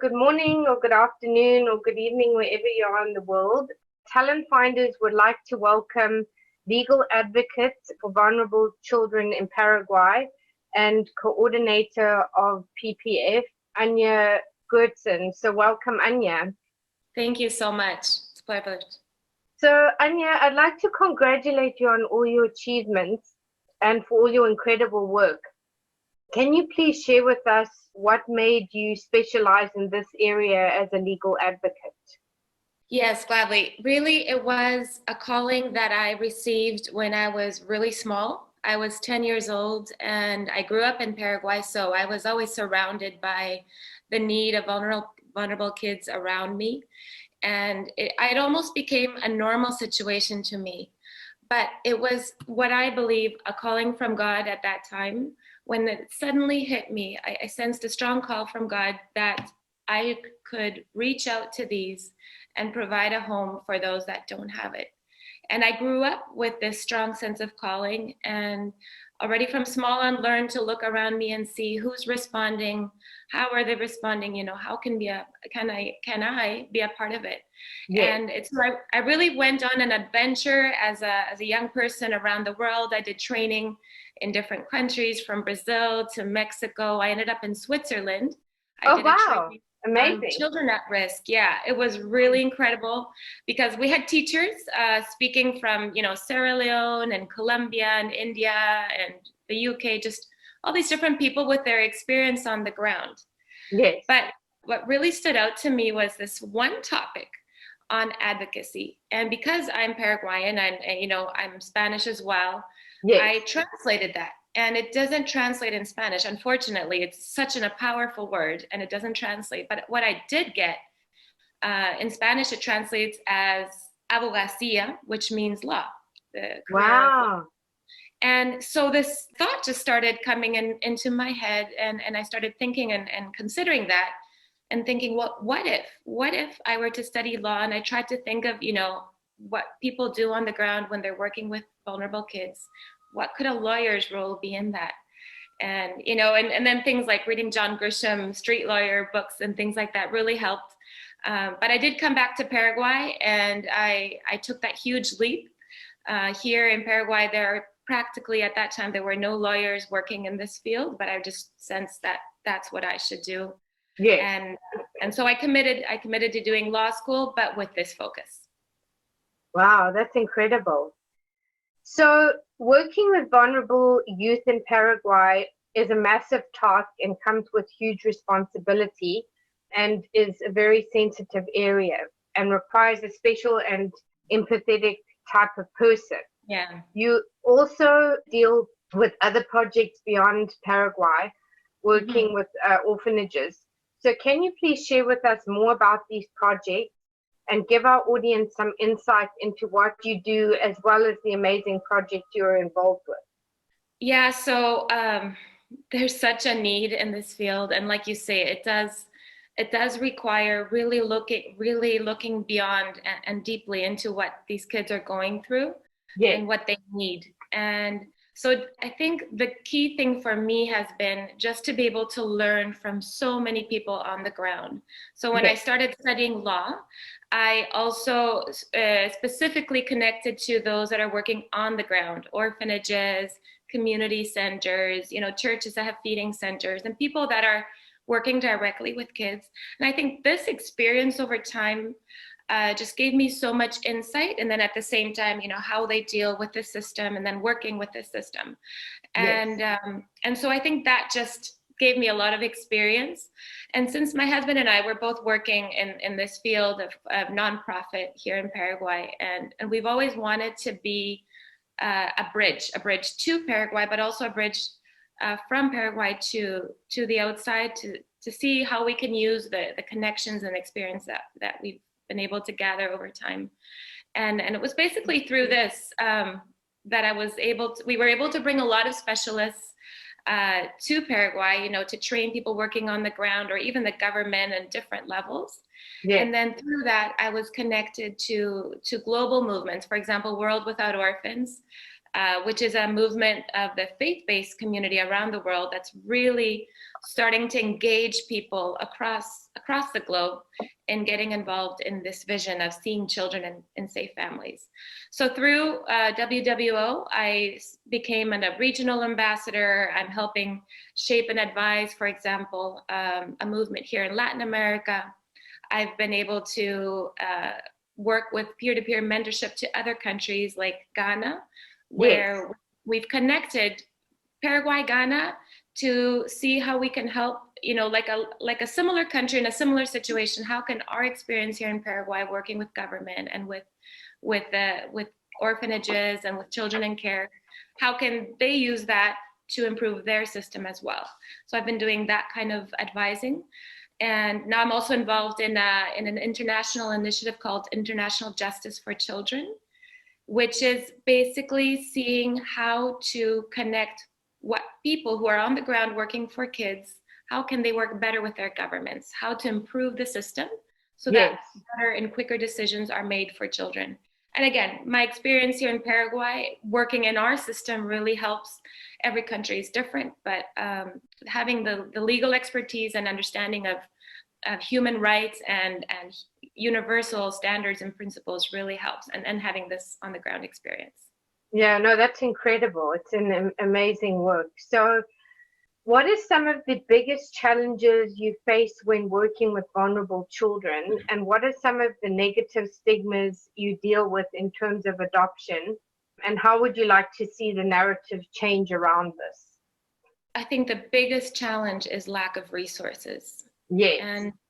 Good morning, or good afternoon, or good evening, wherever you are in the world. Talent Finders would like to welcome legal advocate for vulnerable children in Paraguay and coordinator of PPF, Anja Goertzen. So, welcome, Anja. Thank you so much. It's a pleasure. So, Anja, I'd like to congratulate you on all your achievements and for all your incredible work. Can you please share with us what made you specialize in this area as a legal advocate? Yes, gladly. Really, it was a calling that I received when I was really small. I was 10 years old and I grew up in Paraguay, so I was always surrounded by the need of vulnerable kids around me. And it almost became a normal situation to me. But it was what I believe a calling from God at that time. When it suddenly hit me, I sensed a strong call from God that I could reach out to these and provide a home for those that don't have it. And I grew up with this strong sense of calling, and already from small on learned to look around me and see who's responding, how are they responding, how can I be a part of it? Yes. And I really went on an adventure as a young person around the world. I did training in different countries, from Brazil to Mexico. I ended up in Switzerland. I Oh, did a wow. training on Amazing. children at risk. Yeah, it was really incredible because we had teachers speaking from, Sierra Leone and Colombia and India and the UK, just all these different people with their experience on the ground. Yes. But what really stood out to me was this one topic on advocacy. And because I'm Paraguayan and I'm Spanish as well, Yes. I translated that. And it doesn't translate in Spanish. Unfortunately, it's such a powerful word and it doesn't translate. But what I did get in Spanish, it translates as abogacía, which means law, the career of law. Wow. And so this thought just started coming into my head, and I started thinking and considering that and thinking, what if I were to study law? And I tried to think of, what people do on the ground when they're working with vulnerable kids. What could a lawyer's role be in that? And, and then things like reading John Grisham, street lawyer books and things like that really helped. But I did come back to Paraguay and I took that huge leap. Here in Paraguay, practically at that time, there were no lawyers working in this field, but I just sensed that that's what I should do. Yes. And so I committed to doing law school, but with this focus. Wow, that's incredible. So, working with vulnerable youth in Paraguay is a massive task and comes with huge responsibility and is a very sensitive area and requires a special and empathetic type of person. Yeah. You also deal with other projects beyond Paraguay, working with orphanages. So, can you please share with us more about these projects and give our audience some insight into what you do as well as the amazing project you're involved with? Yeah, so there's such a need in this field, and like you say, it does require really looking beyond and deeply into what these kids are going through. Yes. And what they need. And so I think the key thing for me has been just to be able to learn from so many people on the ground. So when I started studying law, I also specifically connected to those that are working on the ground, orphanages, community centers, churches that have feeding centers, and people that are working directly with kids. And I think this experience over time just gave me so much insight. And then at the same time, how they deal with the system and then working with the system. And so I think that just gave me a lot of experience. And since my husband and I were both working in this field of nonprofit here in Paraguay, and we've always wanted to be a bridge to Paraguay, but also a bridge from Paraguay to the outside to see how we can use the connections and experience that we've been able to gather over time. And it was basically through this that we were able to bring a lot of specialists to Paraguay, to train people working on the ground or even the government and different levels. Yes. And then through that, I was connected to global movements, for example, World Without Orphans, which is a movement of the faith-based community around the world that's really starting to engage people across the globe in getting involved in this vision of seeing children in safe families. So through WWO, I became a regional ambassador. I'm helping shape and advise, for example, a movement here in Latin America. I've been able to work with peer-to-peer mentorship to other countries like Ghana, where yes, we've connected Paraguay, Ghana, to see how we can help, like a similar country in a similar situation. How can our experience here in Paraguay, working with government and with orphanages and with children in care, how can they use that to improve their system as well? So I've been doing that kind of advising. And now I'm also involved in an international initiative called International Justice for Children, which is basically seeing how to connect what people who are on the ground working for kids, how can they work better with their governments, how to improve the system so that yes, better and quicker decisions are made for children. And again, my experience here in Paraguay, working in our system really helps. Every country is different, but having the legal expertise and understanding of human rights and universal standards and principles really helps, and having this on the ground experience. Yeah, no, that's incredible. It's an amazing work. So what are some of the biggest challenges you face when working with vulnerable children, and what are some of the negative stigmas you deal with in terms of adoption, and how would you like to see the narrative change around this? I think the biggest challenge is lack of resources. Yes.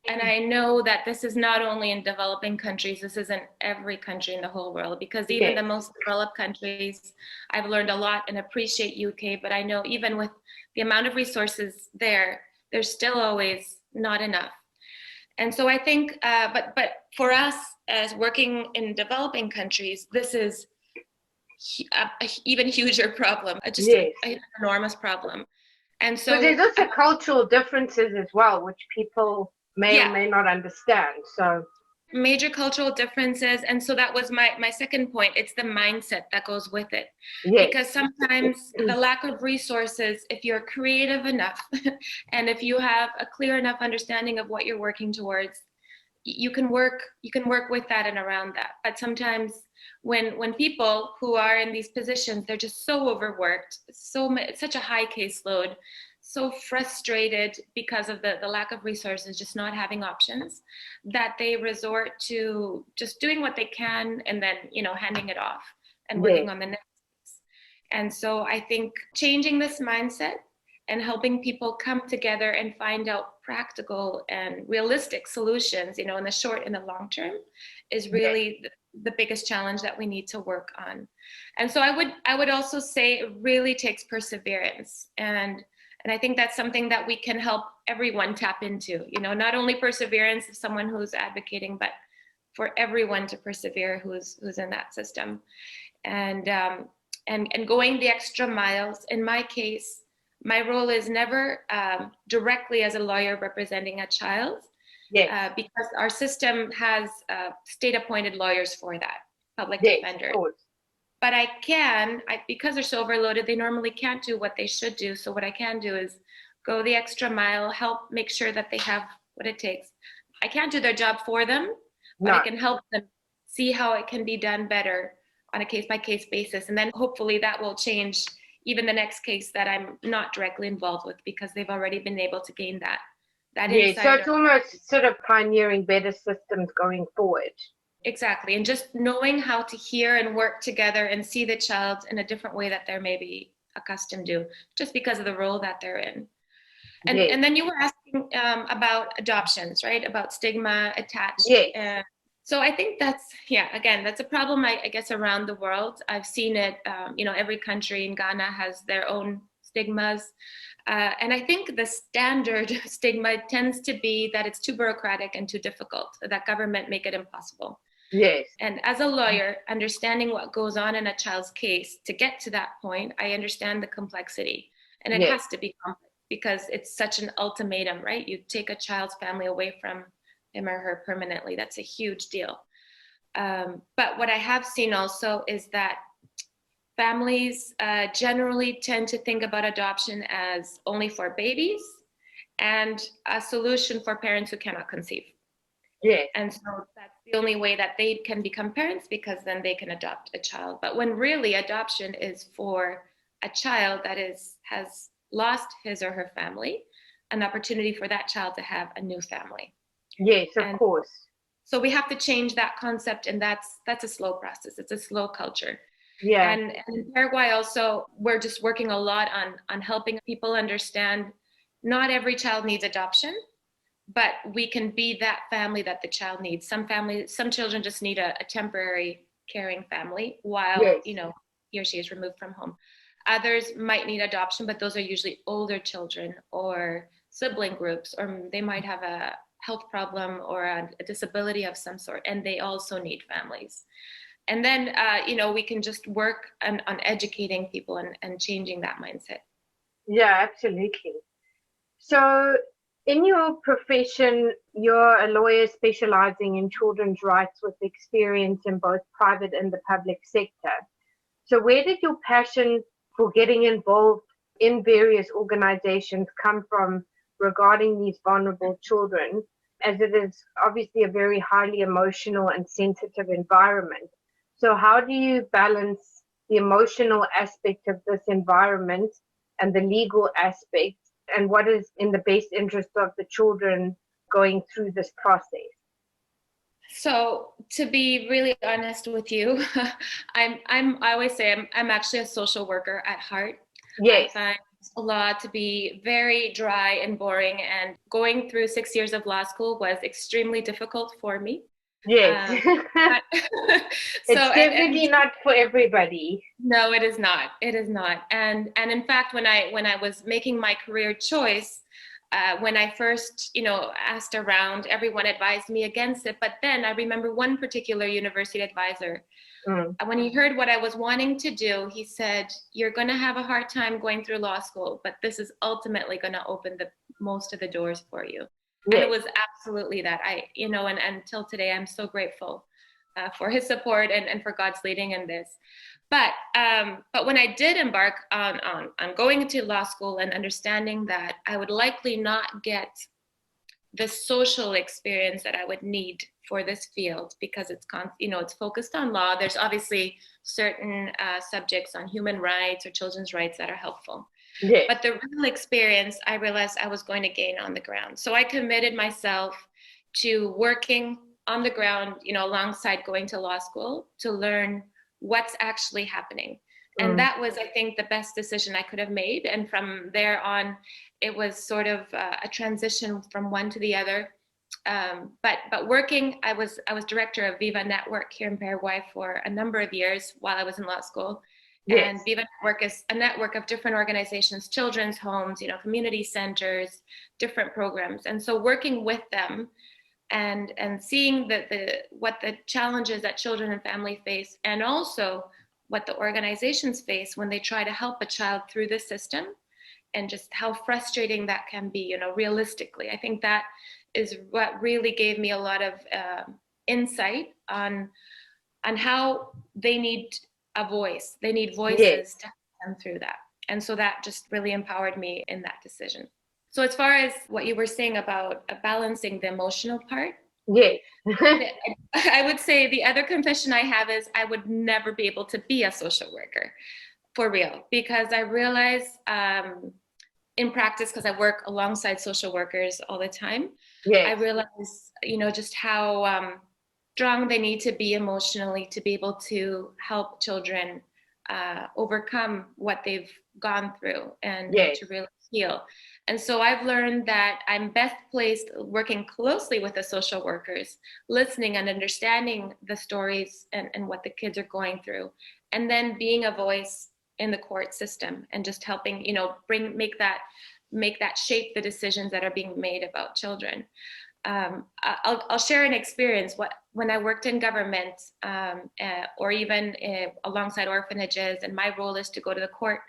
And I know that this is not only in developing countries, this is in every country in the whole world, because even the most developed countries, I've learned a lot and appreciate UK, but I know even with the amount of resources there, there's still always not enough. And so I think, but for us as working in developing countries, this is an even huger problem, just an enormous problem. And so there's also cultural differences as well, which people may or may not understand. So major cultural differences. And so that was my second point. It's the mindset that goes with it. Yes. Because sometimes the lack of resources, if you're creative enough and if you have a clear enough understanding of what you're working towards, you can work with that and around that. But sometimes when people who are in these positions, they're just so overworked, such a high caseload, so frustrated because of the lack of resources, just not having options, that they resort to just doing what they can and then handing it off and working on the next case. And so I think changing this mindset and helping people come together and find out practical and realistic solutions, in the short and the long term, is really the biggest challenge that we need to work on. And so I would also say it really takes perseverance, and I think that's something that we can help everyone tap into. Not only perseverance of someone who's advocating, but for everyone to persevere who's in that system, and going the extra miles. In my case, my role is never directly as a lawyer representing a child, because our system has state-appointed lawyers for that, public defenders. But I can, because they're so overloaded, they normally can't do what they should do. So what I can do is go the extra mile, help make sure that they have what it takes. I can't do their job for them, but I can help them see how it can be done better on a case-by-case basis. And then hopefully that will change even the next case that I'm not directly involved with, because they've already been able to gain that insight. So it's almost sort of pioneering better systems going forward. Exactly. And just knowing how to hear and work together and see the child in a different way that they're maybe accustomed to, just because of the role that they're in. And then you were asking about adoptions, right? About stigma attached. So I think that's a problem, I guess, around the world. I've seen it, every country in Ghana has their own stigmas. And I think the standard stigma tends to be that it's too bureaucratic and too difficult, that government make it impossible. Yes. And as a lawyer, understanding what goes on in a child's case to get to that point, I understand the complexity. And it has to be complex because it's such an ultimatum, right? You take a child's family away from him or her permanently. That's a huge deal. But what I have seen also is that families generally tend to think about adoption as only for babies and a solution for parents who cannot conceive. Yes. And so that's the only way that they can become parents, because then they can adopt a child. But when really adoption is for a child that has lost his or her family, an opportunity for that child to have a new family. Yes, of And course. so we have to change that concept, and that's a slow process. It's a slow culture. Yeah. And in Paraguay also, we're just working a lot on helping people understand not every child needs adoption, but we can be that family that the child needs. Some children just need a temporary caring family while, Yes. he or she is removed from home. Others might need adoption, but those are usually older children or sibling groups, or they might have a health problem or a disability of some sort, and they also need families. And then, we can just work on educating people and changing that mindset. Yeah, absolutely. So, in your profession, you're a lawyer specializing in children's rights with experience in both private and the public sector. So, where did your passion for getting involved in various organizations come from regarding these vulnerable children, as it is obviously a very highly emotional and sensitive environment? So, how do you balance the emotional aspect of this environment and the legal aspect, and what is in the best interest of the children going through this process? So to be really honest with you, I always say I'm actually a social worker at heart. I Yes, find a law to be very dry and boring, and going through 6 years of law school was extremely difficult for me. yes. Um, but, so It's and definitely not for everybody. no, it is not. It is not. And in fact, when I was making my career choice, when I first, asked around, everyone advised me against it. But then I remember one particular university advisor, Mm. when he heard what I was wanting to do, he said, "You're going to have a hard time going through law school, but this is ultimately going to open the most of the doors for you." And it Yes. was absolutely that. And until today, I'm so grateful for his support and for God's leading in this. But when I did embark on going into law school and understanding that I would likely not get the social experience that I would need for this field, because it's focused on law. There's obviously certain subjects on human rights or children's rights that are helpful. Yes. But the real experience I realized I was going to gain on the ground. So I committed myself to working on the ground, alongside going to law school to learn what's actually happening. And Mm. that was, I think, the best decision I could have made. And from there on, it was sort of a transition from one to the other. But working, I was director of Viva Network here in Paraguay for a number of years while I was in law school. Yes. And Viva Network is a network of different organizations, children's homes, community centers, different programs. And so working with them and seeing what the challenges that children and family face, and also what the organizations face when they try to help a child through the system, and just how frustrating that can be, realistically. I think that is what really gave me a lot of insight on how they need a voice. They need Yes. voices to help them through that. And so that just really empowered me in that decision. So as far as what you were saying about balancing the emotional part, Yes. I would say the other confession I have is I would never be able to be a social worker for real, because I realize in practice, because I work alongside social workers all the time, I Yes. realize, just how strong they need to be emotionally to be able to help children overcome what they've gone through and Yes. to really heal. And so I've learned that I'm best placed working closely with the social workers, listening and understanding the stories and what the kids are going through, and then being a voice in the court system and just helping, make that shape the decisions that are being made about children. I'll share an experience. When I worked in government, or even alongside orphanages, and my role is to go to the court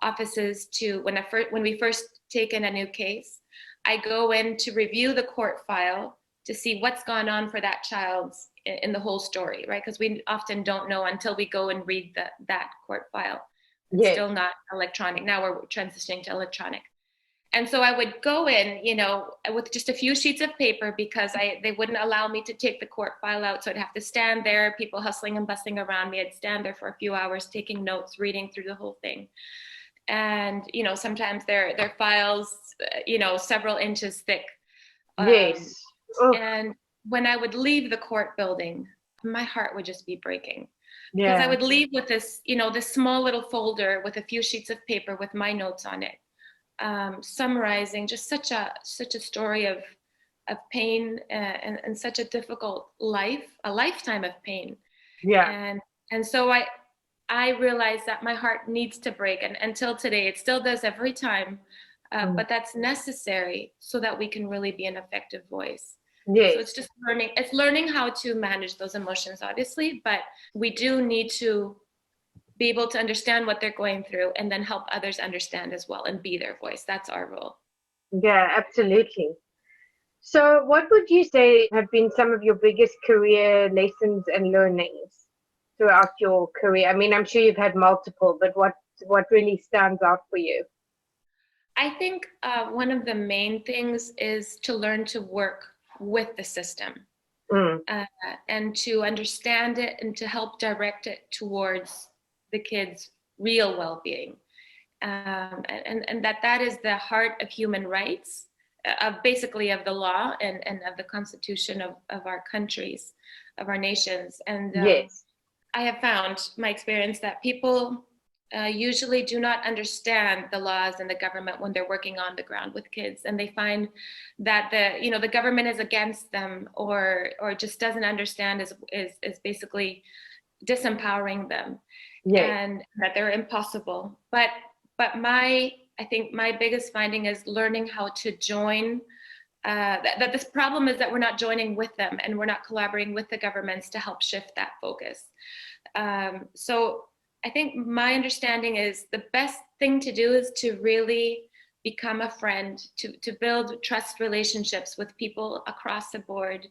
offices when we first take in a new case. I go in to review the court file to see what's gone on for that child's in the whole story, right? Because we often don't know until we go and read that court file. It's Yes. still not electronic. Now we're transitioning to electronic. And so I would go in, with just a few sheets of paper because they wouldn't allow me to take the court file out. So I'd have to stand there, people hustling and bustling around me. I'd stand there for a few hours, taking notes, reading through the whole thing. And, sometimes they're files, several inches thick. Yes. And when I would leave the court building, my heart would just be breaking. Yeah. Because I would leave with this, this small little folder with a few sheets of paper with my notes on it. Summarizing just such a story of pain and such a difficult a lifetime of pain. Yeah. And so I realized that my heart needs to break, and until today it still does every time, but that's necessary so that we can really be an effective voice. Yes. So it's just learning how to manage those emotions, obviously, but we do need to be able to understand what they're going through and then help others understand as well and be their voice. That's our role. Yeah, absolutely. So what would you say have been some of your biggest career lessons and learnings throughout your career? I mean, I'm sure you've had multiple, but what really stands out for you? I think one of the main things is to learn to work with the system and to understand it and to help direct it towards the kids' real well-being. And that is the heart of human rights, basically of the law and of the constitution of our countries, of our nations. And yes. I have found my experience that people usually do not understand the laws and the government when they're working on the ground with kids, and they find that the government is against them or just doesn't understand is basically disempowering them. Yes. And that they're impossible. But I think my biggest finding is learning how to join. That this problem is that we're not joining with them and we're not collaborating with the governments to help shift that focus. So I think my understanding is the best thing to do is to really become a friend, to build trust relationships with people across the board,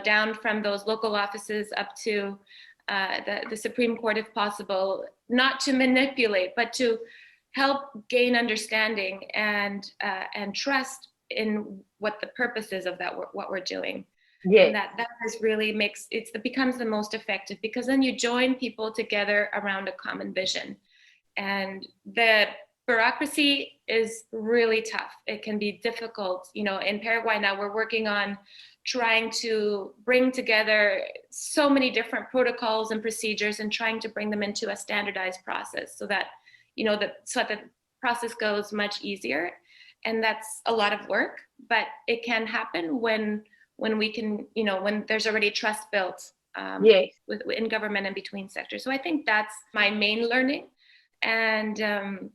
down from those local offices up to the Supreme Court if possible, not to manipulate, but to help gain understanding and trust in what the purpose is of what we're doing. Yes. And that is really it becomes the most effective, because then you join people together around a common vision. And the bureaucracy is really tough. It can be difficult. In Paraguay now we're working on trying to bring together so many different protocols and procedures and trying to bring them into a standardized process so that the process goes much easier. And that's a lot of work, but it can happen when we can, when there's already trust built yes. in government and between sectors. So I think that's my main learning. And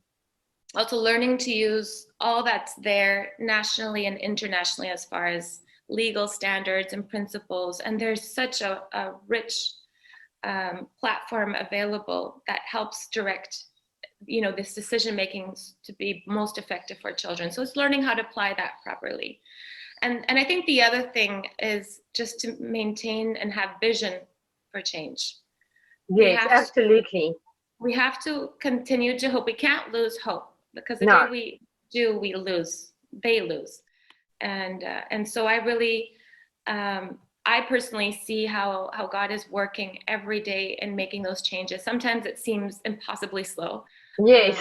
also learning to use all that's there nationally and internationally as far as legal standards and principles. And there's such a rich platform available that helps direct this decision making to be most effective for children. So it's learning how to apply that properly. And I think the other thing is just to maintain and have vision for change. Yes, absolutely. We have to continue to hope. We can't lose hope, because the day we do, we lose. They lose. And so I really, I personally see how God is working every day in making those changes. Sometimes it seems impossibly slow. Yes.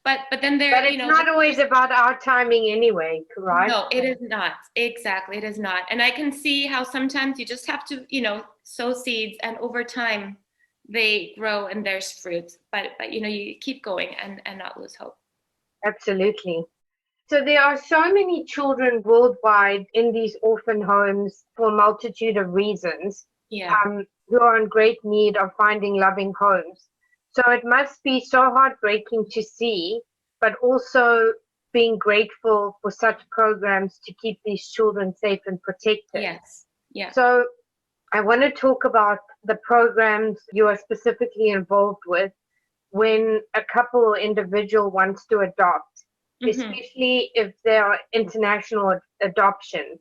But then there. But it's not always about our timing anyway, right? No, it is not. Exactly, it is not. And I can see how sometimes you just have to, sow seeds, and over time they grow and there's fruit. But you keep going and not lose hope. Absolutely. So there are so many children worldwide in these orphan homes for a multitude of reasons, who are in great need of finding loving homes. So it must be so heartbreaking to see, but also being grateful for such programs to keep these children safe and protected. Yes. Yeah. So I want to talk about the programs you are specifically involved with when a couple or individual wants to adopt, especially if there are international adoptions.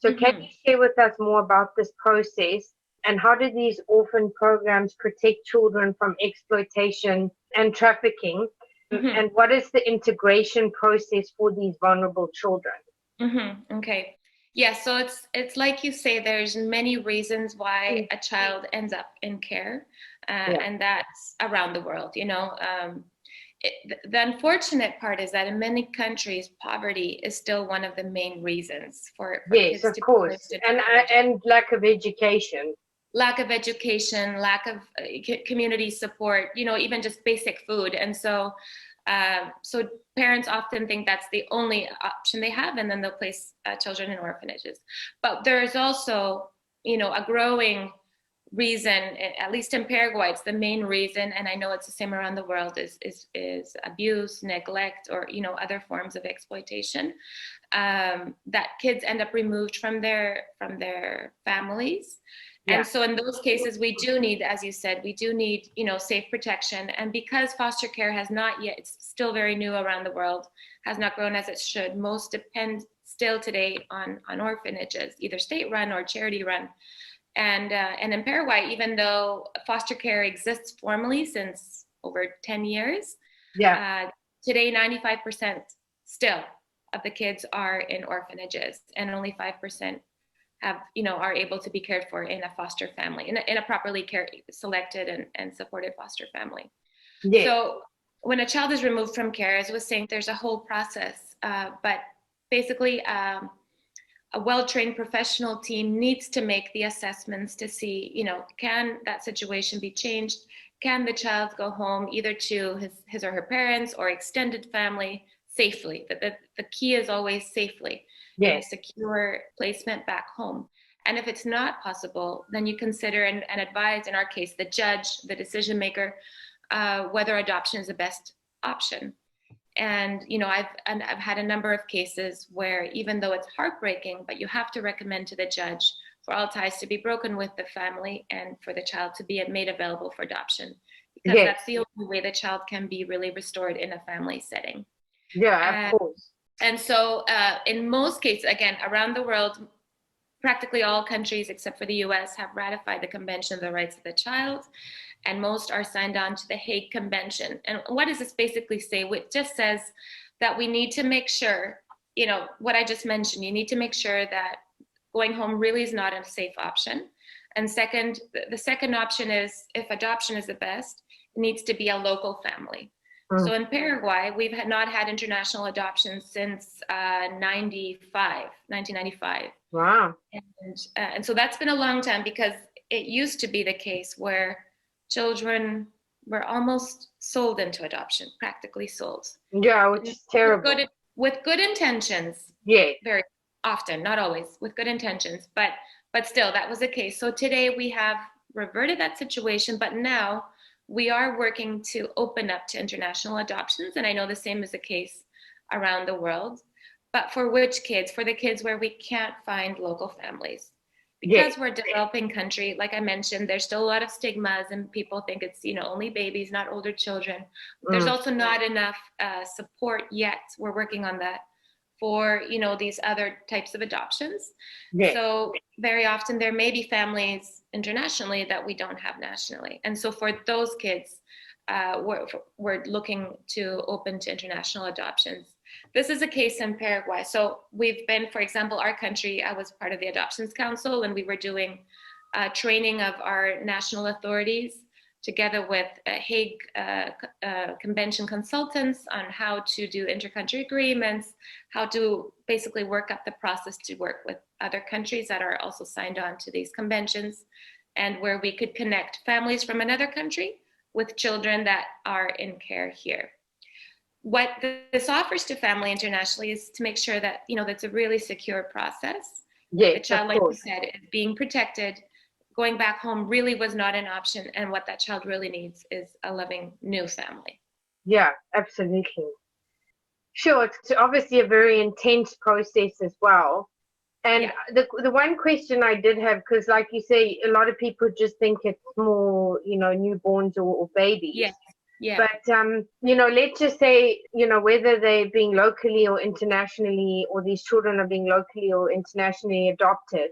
So can Mhm. you share with us more about this process, and how do these orphan programs protect children from exploitation and trafficking? Mhm. And what is the integration process for these vulnerable children? Okay. Yeah, so it's like you say, there's many reasons why Mm. a child ends up in care, Yeah. and that's around the world. The unfortunate part is that in many countries, poverty is still one of the main reasons for Yes, kids of to be course. forced into And orphanages. and lack of education. Lack of education, lack of community support, even just basic food. And so parents often think that's the only option they have, and then they'll place children in orphanages. But there's also, a growing reason, at least in Paraguay, it's the main reason, and I know it's the same around the world, is abuse, neglect, or other forms of exploitation, that kids end up removed from their families. Yeah. And so in those cases, we do need, as you said, we do need, safe protection. And because foster care has not yet, it's still very new around the world, has not grown as it should, most depend still today on orphanages, either state run or charity run. And in Paraguay, even though foster care exists formally since over 10 years, Yeah. uh, today 95% still of the kids are in orphanages, and only 5% are able to be cared for in a foster family, in a properly selected and supported foster family. Yes. So when a child is removed from care, as I was saying, there's a whole process, but basically, a well-trained professional team needs to make the assessments to see, can that situation be changed? Can the child go home either to his or her parents or extended family safely? The key is always safely in a Yes. secure placement back home. And if it's not possible, then you consider and advise, in our case, the judge, the decision maker, whether adoption is the best option. And I've had a number of cases where, even though it's heartbreaking, but you have to recommend to the judge for all ties to be broken with the family and for the child to be made available for adoption, because Yes. that's the only way the child can be really restored in a family setting. Yeah, of And course. in most cases, again, around the world, practically all countries except for the US have ratified the Convention of the Rights of the Child, and most are signed on to the Hague Convention. And what does this basically say? It just says that we need to make sure, what I just mentioned, you need to make sure that going home really is not a safe option. And second, the second option is, if adoption is the best, it needs to be a local family. Mm. So in Paraguay, we've not had international adoptions since 1995. Wow. And so that's been a long time, because it used to be the case where children were almost sold into adoption, practically sold. Yeah, which is terrible. With good intentions, Yes. very often, not always, with good intentions, but still that was the case. So today we have reverted that situation, but now we are working to open up to international adoptions, and I know the same is the case around the world. But for which kids? For the kids where we can't find local families. Yes. Because we're a developing country, like I mentioned, there's still a lot of stigmas, and people think it's, only babies, not older children. There's Mm. also not enough support yet. We're working on that for, these other types of adoptions. Yes. So very often there may be families internationally that we don't have nationally. And so for those kids, we're looking to open to international adoptions. This is a case in Paraguay. So we've been, for example, our country, I was part of the Adoptions Council, and we were doing training of our national authorities together with Hague Convention consultants on how to do intercountry agreements, how to basically work up the process to work with other countries that are also signed on to these conventions, and where we could connect families from another country with children that are in care here. What this offers to family internationally is to make sure that, that's a really secure process. The Yes, of child, like you course. said, is being protected. Going back home really was not an option, and what that child really needs is a loving new family. Yeah, absolutely. Sure, it's obviously a very intense process as well. And Yeah. the one question I did have, because like you say, a lot of people just think it's more, newborns or babies. Yes. Yeah. But, let's just say, whether they're being locally or internationally, or these children are being locally or internationally adopted,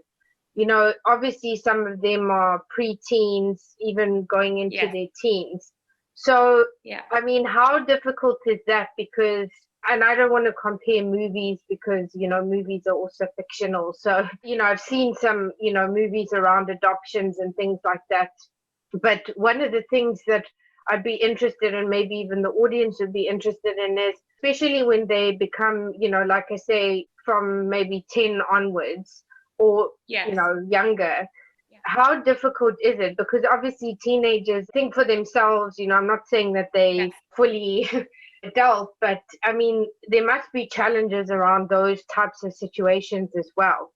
obviously some of them are pre-teens, even going into Yes. their teens. So, Yeah. I mean, how difficult is that? Because, and I don't want to compare movies because, movies are also fictional. So, I've seen some, movies around adoptions and things like that. But one of the things that I'd be interested in, maybe even the audience would be interested in, is especially when they become, like I say, from maybe 10 onwards, or, Yes. younger. Yeah. How difficult is it? Because obviously teenagers think for themselves, I'm not saying that Yes. they fully adult, but I mean, there must be challenges around those types of situations as well.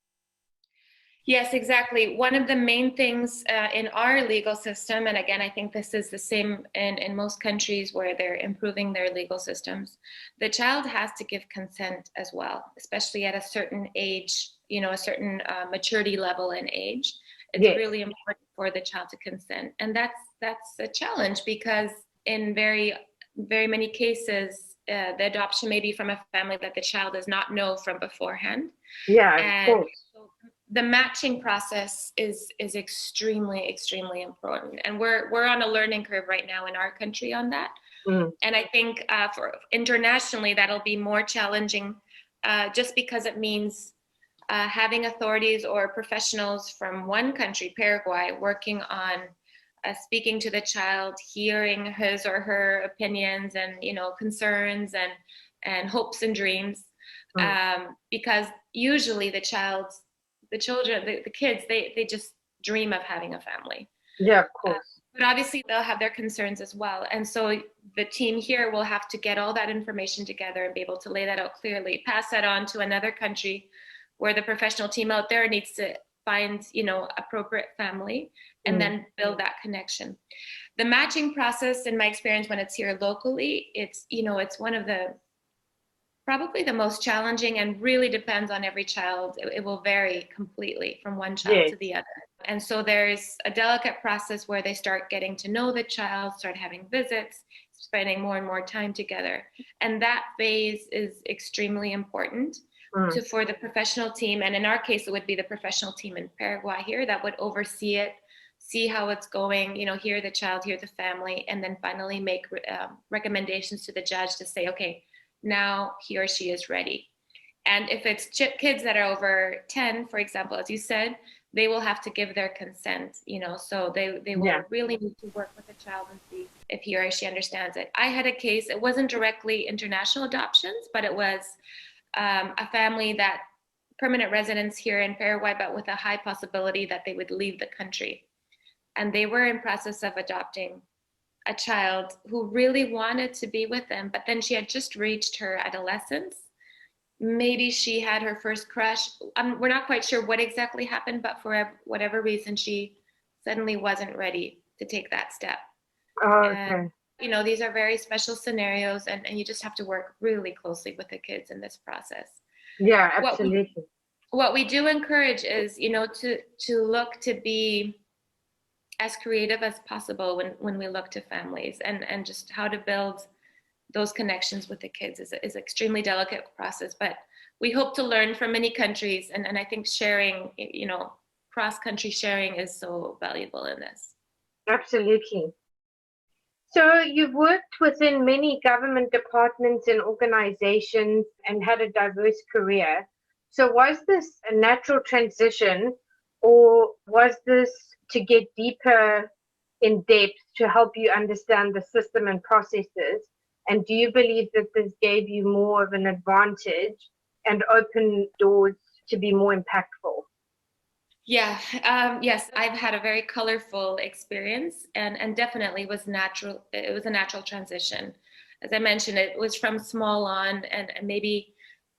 Yes, exactly. One of the main things in our legal system, and again, I think this is the same in most countries where they're improving their legal systems, the child has to give consent as well, especially at a certain age, a certain maturity level in age. It's Yes. really important for the child to consent. And that's a challenge because in very, very many cases, the adoption may be from a family that the child does not know from beforehand. Yeah, of And course. so the matching process is extremely important, and we're on a learning curve right now in our country on that. Mm. And I think for internationally that'll be more challenging, just because it means having authorities or professionals from one country, Paraguay, working on speaking to the child, hearing his or her opinions and concerns and hopes and dreams, Mm. because usually the children, the kids, they just dream of having a family. Yeah, of Uh, course. but obviously they'll have their concerns as well. And so the team here will have to get all that information together and be able to lay that out clearly, pass that on to another country where the professional team out there needs to find, appropriate family and Mm. then build that connection. The matching process, in my experience, when it's here locally, it's one of the probably the most challenging, and really depends on every child. It will vary completely from one child Yes. to the other. And so there's a delicate process where they start getting to know the child, start having visits, spending more and more time together. And that phase is extremely important Mm. for the professional team. And in our case, it would be the professional team in Paraguay here that would oversee it, see how it's going, hear the child, hear the family, and then finally make recommendations to the judge to say, okay, now he or she is ready. And if it's kids that are over 10, for example, as you said, they will have to give their consent, so they Yeah. will really need to work with the child and see if he or she understands it. I had a case, it wasn't directly international adoptions, but it was a family that permanent residents here in Paraguay, but with a high possibility that they would leave the country. And they were in process of adopting a child who really wanted to be with them, but then she had just reached her adolescence. Maybe she had her first crush. We're not quite sure what exactly happened, but for whatever reason, she suddenly wasn't ready to take that step. Oh, And, okay. these are very special scenarios, and you just have to work really closely with the kids in this process. Yeah, What we, absolutely. what we do encourage is, to look to be as creative as possible when we look to families, and just how to build those connections with the kids is extremely delicate process, but we hope to learn from many countries, and I think sharing, cross-country sharing is so valuable in this. Absolutely. So you've worked within many government departments and organizations and had a diverse career. So was this a natural transition, or was this to get deeper in depth to help you understand the system and processes? And do you believe that this gave you more of an advantage and opened doors to be more impactful? Yeah, yes, I've had a very colorful experience, and definitely was natural. It was a natural transition. As I mentioned, it was from small on, and maybe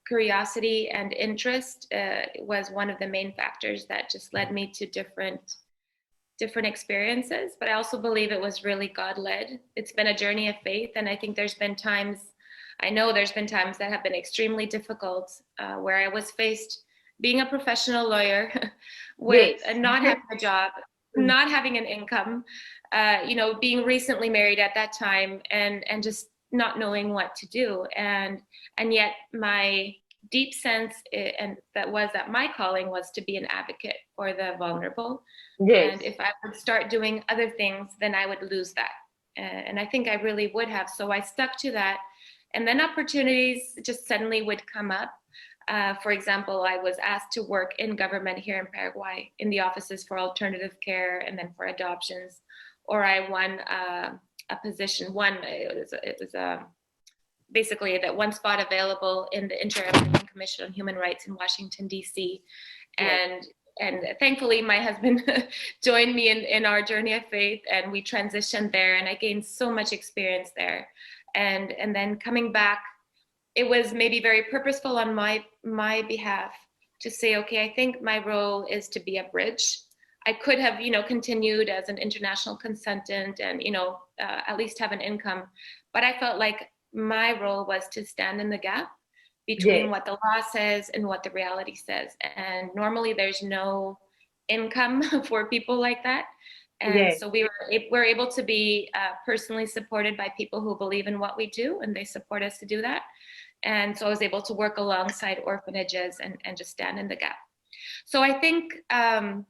curiosity and interest was one of the main factors that just led me to different experiences. But I also believe it was really God led. It's been a journey of faith, and I think I know there's been times that have been extremely difficult, where I was faced being a professional lawyer with Yes. not having a job, not having an income, being recently married at that time, and just not knowing what to do. And yet my deep sense, and that was that my calling was to be an advocate for the vulnerable. Yes. And if I would start doing other things, then I would lose that. And I think I really would have. So I stuck to that. And then opportunities just suddenly would come up. For example, I was asked to work in government here in Paraguay in the offices for alternative care and then for adoptions. Or I won a position. It was basically that one spot available in the Inter-American Commission on Human Rights in Washington, D.C. And thankfully, my husband joined me in our journey of faith, and we transitioned there, and I gained so much experience there. And then coming back, it was maybe very purposeful on my behalf to say, okay, I think my role is to be a bridge. I could have, continued as an international consultant and, at least have an income, but I felt like my role was to stand in the gap between what the law says and what the reality says. And normally there's no income for people like that. And so we're able to be personally supported by people who believe in what we do, and they support us to do that. And so I was able to work alongside orphanages and just stand in the gap. So I think having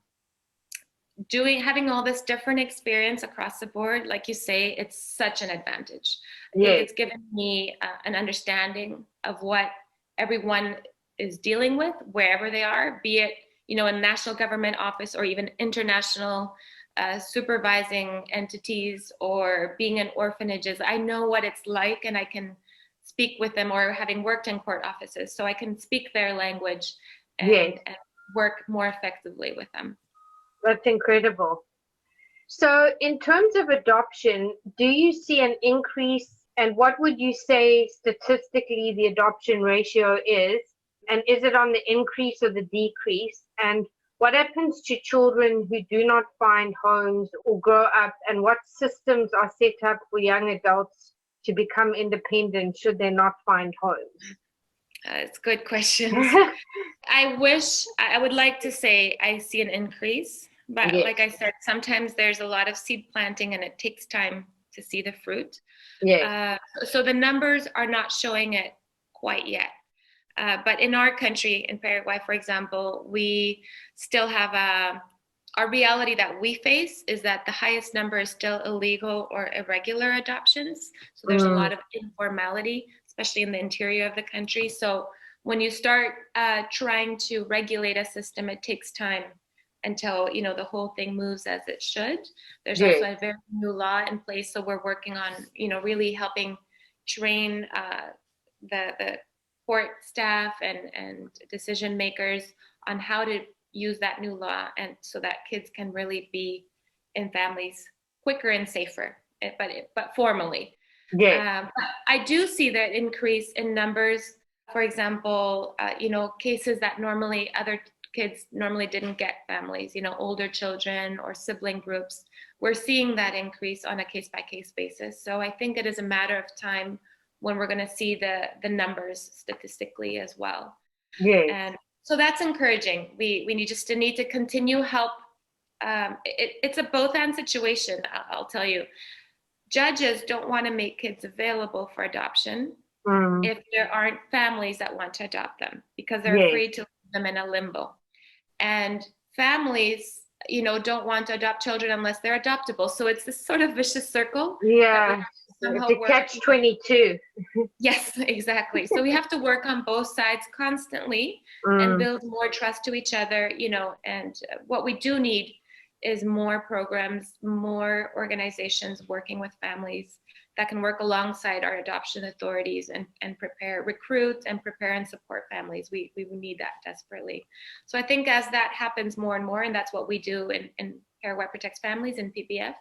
all this different experience across the board, like you say, it's such an advantage. I think it's given me an understanding of what everyone is dealing with wherever they are, be it, in national government office or even international supervising entities or being in orphanages. I know what it's like, and I can speak with them, or having worked in court offices, so I can speak their language and work more effectively with them. That's incredible. So in terms of adoption, do you see an increase, and what would you say statistically the adoption ratio is? And is it on the increase or the decrease? And what happens to children who do not find homes or grow up, and what systems are set up for young adults to become independent should they not find homes? It's good questions. I would like to say I see an increase, but like I said, sometimes there's a lot of seed planting and it takes time to see the fruit. So the numbers are not showing it quite yet. But in our country, in Paraguay, for example, we still have our reality that we face is that the highest number is still illegal or irregular adoptions. So there's a lot of informality, especially in the interior of the country. So when you start trying to regulate a system, it takes time until the whole thing moves as it should. There's also a very new law in place, so we're working on really helping train the court staff and decision makers on how to use that new law, and so that kids can really be in families quicker and safer, but formally. But I do see that increase in numbers. For example, cases that normally other kids normally didn't get families, older children or sibling groups. We're seeing that increase on a case-by-case basis. So I think it is a matter of time when we're going to see the numbers statistically as well. And so that's encouraging. We just need to continue help. It's a both-and situation, I'll tell you. Judges don't want to make kids available for adoption if there aren't families that want to adopt them, because they're afraid to leave them in a limbo. And families, don't want to adopt children unless they're adoptable. So it's this sort of vicious circle. It's a catch-22. Yes, exactly. So we have to work on both sides constantly and build more trust to each other, and what we do need is more programs, more organizations working with families that can work alongside our adoption authorities and recruit and prepare and support families. We need that desperately. So I think as that happens more and more, and that's what we do in Paraguay Protects Families in PPF,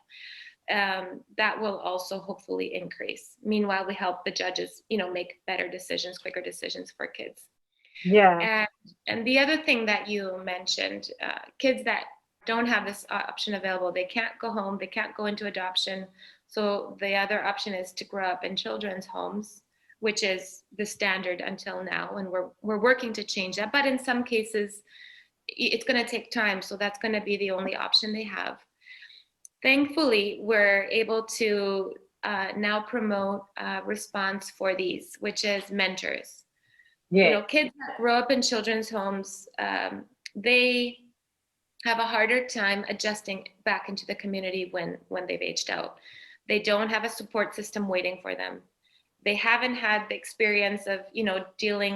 that will also hopefully increase. Meanwhile, we help the judges, make better decisions, quicker decisions for kids. And the other thing that you mentioned, kids that don't have this option available, they can't go home, they can't go into adoption. So the other option is to grow up in children's homes, which is the standard until now, and we're working to change that. But in some cases, it's going to take time, so that's going to be the only option they have. thankfully, we're able to now promote response for these, which is mentors. You Yes. know, kids that grow up in children's homes, they have a harder time adjusting back into the community when they've aged out. They don't have a support system waiting for them. They haven't had the experience of, you know, dealing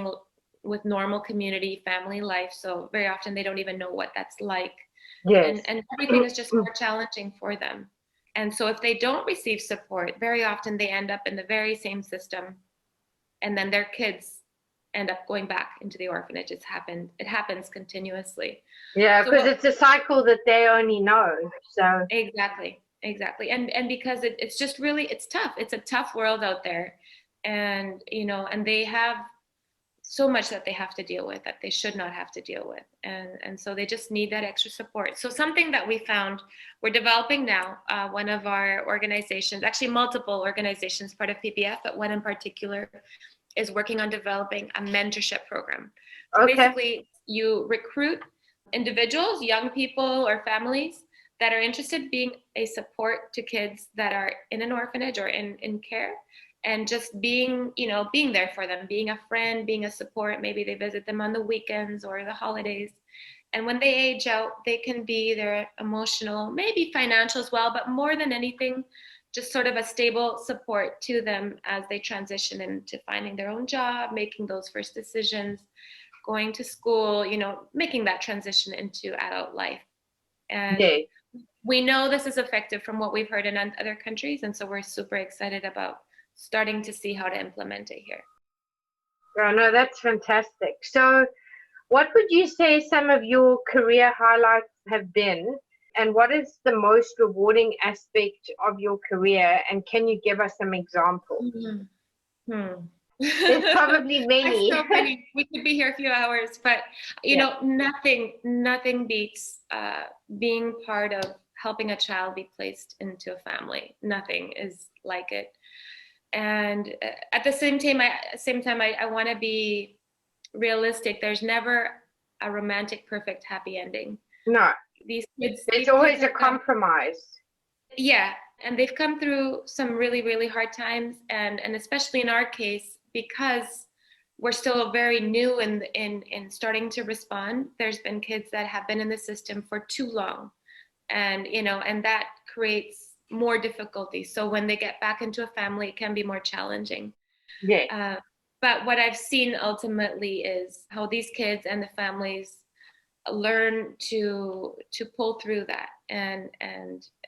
with normal community family life. So very often they don't even know what that's like. Yes. And everything is just more challenging for them. And so if they don't receive support, very often they end up in the very same system, and then their kids end up going back into the orphanage. It happens continuously. Yeah, So because what it's a cycle that they only know. So exactly. And because it's just really, it's tough. It's a tough world out there. And you know, and they have so much that they have to deal with that they should not have to deal with, and so they just need that extra support. So something that we found, we're developing now, one of our organizations, actually multiple organizations part of PPF, but one in particular is working on developing a mentorship program. So okay. basically you recruit individuals, young people or families that are interested in being a support to kids that are in an orphanage or in care, and just being, you know, being there for them, being a friend, being a support. Maybe they visit them on the weekends or the holidays. And when they age out, they can be their emotional, maybe financial as well, but more than anything, just sort of a stable support to them as they transition into finding their own job, making those first decisions, going to school, you know, making that transition into adult life. And Yes. we know this is effective from what we've heard in other countries. And so we're super excited about starting to see how to implement it here. Oh, no, that's fantastic. So, what would you say some of your career highlights have been? And what is the most rewarding aspect of your career? And can you give us some examples? Hmm. There's probably There's many. so many. We could be here a few hours, but you Yeah. know, nothing beats being part of helping a child be placed into a family. Nothing is like it. And at the same time, I want to be realistic. There's never a romantic, perfect, happy ending. No, there's These kids always a have come, compromise. yeah, and they've come through some really, really hard times, and especially in our case, because we're still very new in starting to respond. There's been kids that have been in the system for too long, and you know, and that creates more difficulty. So when they get back into a family, it can be more challenging. Yes. Uh, but what I've seen ultimately is how these kids and the families learn to pull through that, and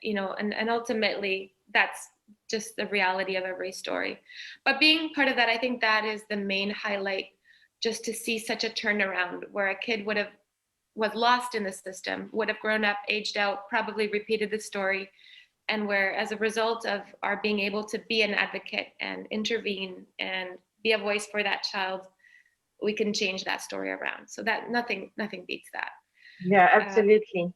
you know, and ultimately that's just the reality of every story. But being part of that, I think that is the main highlight, just to see such a turnaround where a kid would have was lost in the system, would have grown up, aged out, probably repeated the story, and where as a result of our being able to be an advocate and intervene and be a voice for that child, we can change that story around. So that nothing beats that. Yeah, uh, absolutely.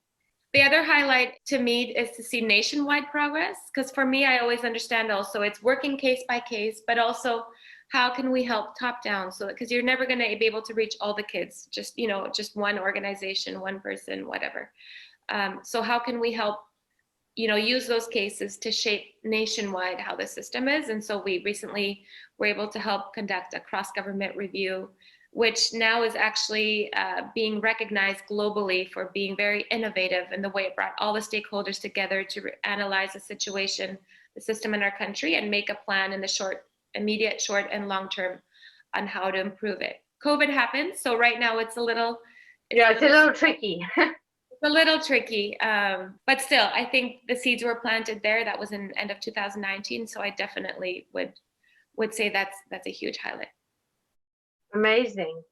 the other highlight to me is to see nationwide progress, because for me, I always understand also it's working case by case, but also how can we help top down, so because you're never going to be able to reach all the kids, just, you know, just one organization, one person, whatever. So how can we help, you know, use those cases to shape nationwide how the system is? And so we recently were able to help conduct a cross-government review, which now is actually being recognized globally for being very innovative in the way it brought all the stakeholders together to analyze the situation, the system in our country, and make a plan in the immediate, short, and long term on how to improve it. COVID happened, so right now it's a little, Yeah, it's a little slow. tricky. It's a little tricky, but still, I think the seeds were planted there. That was in end of 2019, so I definitely would say that's a huge highlight. Amazing.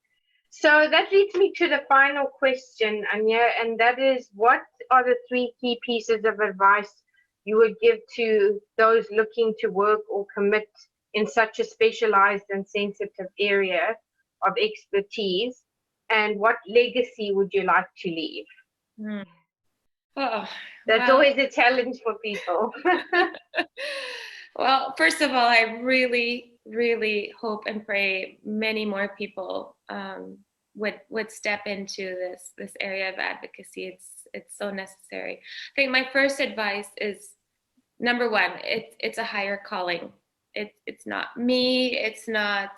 So that leads me to the final question, Anja, and that is, what are the three key pieces of advice you would give to those looking to work or commit in such a specialized and sensitive area of expertise? And what legacy would you like to leave? Hmm. Oh, That's well, always a challenge for people. well, first of all, I really, really hope and pray many more people would step into this area of advocacy. it's so necessary. I think my first advice is, number one, it's a higher calling. It's not me, it's not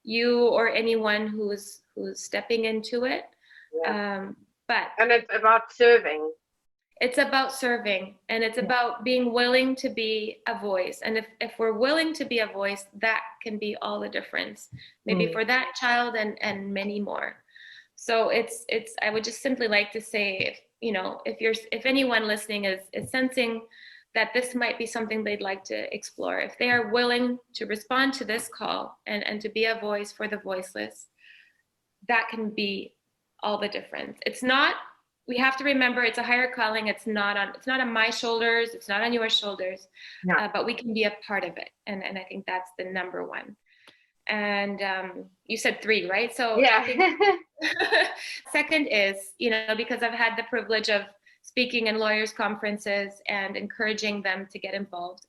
you or anyone who's stepping into it. Yeah. But And it's about serving. it's about serving, and it's about being willing to be a voice. And if we're willing to be a voice, that can be all the difference, maybe for that child and many more. So it's I would just simply like to say, if anyone listening is sensing that this might be something they'd like to explore, if they are willing to respond to this call and to be a voice for the voiceless, that can be all the difference. It's not, we have to remember, it's a higher calling. It's not on my shoulders, it's not on your shoulders. No. But we can be a part of it, and I think that's the number one. And you said 3, right? So Yeah. I think second is, because I've had the privilege of speaking in lawyers' conferences and encouraging them to get involved.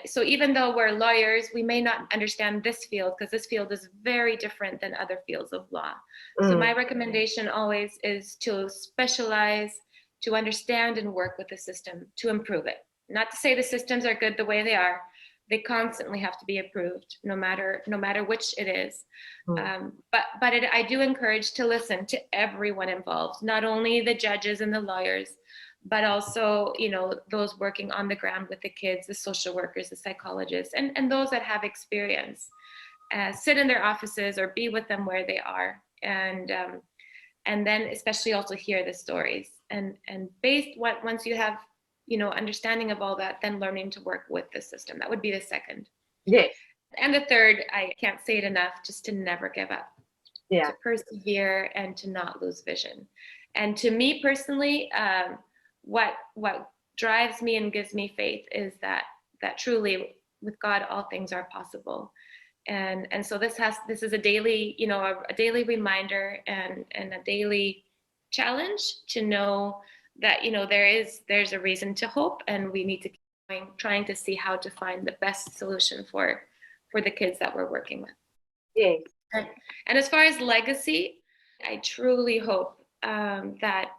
So even though we're lawyers, we may not understand this field, because this field is very different than other fields of law. So my recommendation always is to specialize, to understand and work with the system to improve it. Not to say the systems are good the way they are. They constantly have to be approved, no matter which it is. But I do encourage to listen to everyone involved, not only the judges and the lawyers, but also, those working on the ground with the kids, the social workers, the psychologists, and those that have experience. Sit in their offices or be with them where they are, and then especially also hear the stories. And once you have, understanding of all that, then learning to work with the system. That would be the second. Yes. And the third, I can't say it enough, just to never give up. Yeah. To persevere and to not lose vision. And to me personally, what drives me and gives me faith is that truly with God all things are possible. And so this is a daily, a daily reminder and a daily challenge to know that, there's a reason to hope, and we need to keep going, trying to see how to find the best solution for the kids that we're working with. Yes. And as far as legacy, I truly hope that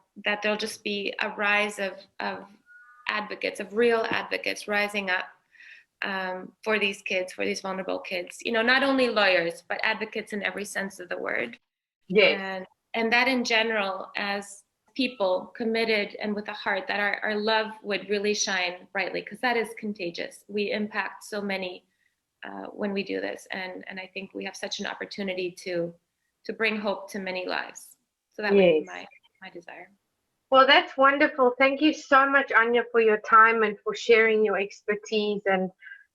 there'll just be a rise of advocates, of real advocates rising up for these kids, for these vulnerable kids. Not only lawyers, but advocates in every sense of the word. Yes. And that in general, as people committed and with a heart, that our love would really shine brightly, because that is contagious. We impact so many when we do this, and I think we have such an opportunity to bring hope to many lives. So that would be my desire. Well, that's wonderful. Thank you so much, Anja, for your time and for sharing your expertise and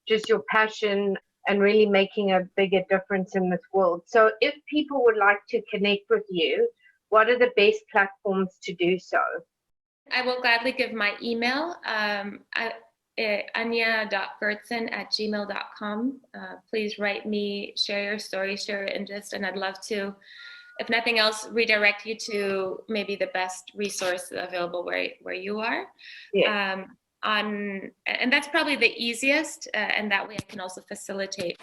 just your passion and really making a bigger difference in this world. So if people would like to connect with you, what are the best platforms to do so? I will gladly give my email, anja.goertzen@gmail.com. Please write me, share your story, share your interest, and I'd love to, if nothing else, redirect you to maybe the best resource available where you are. Yeah. And that's probably the easiest, and that way I can also facilitate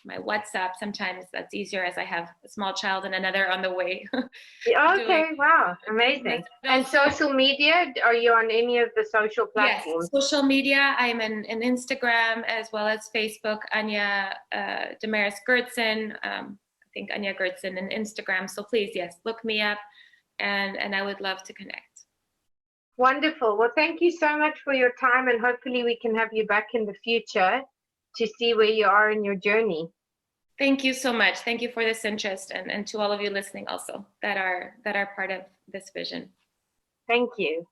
my WhatsApp. Sometimes that's easier, as I have a small child and another on the way. Okay, wow, amazing. And social media, are you on any of the social platforms? Yes, social media. I'm in Instagram as well as Facebook, Anja Goertzen. I think Anja Goertzen in Instagram. So please, yes, look me up, and I would love to connect. Wonderful. Well, thank you so much for your time, and hopefully we can have you back in the future to see where you are in your journey. Thank you so much. Thank you for this interest, and to all of you listening also that are part of this vision. Thank you.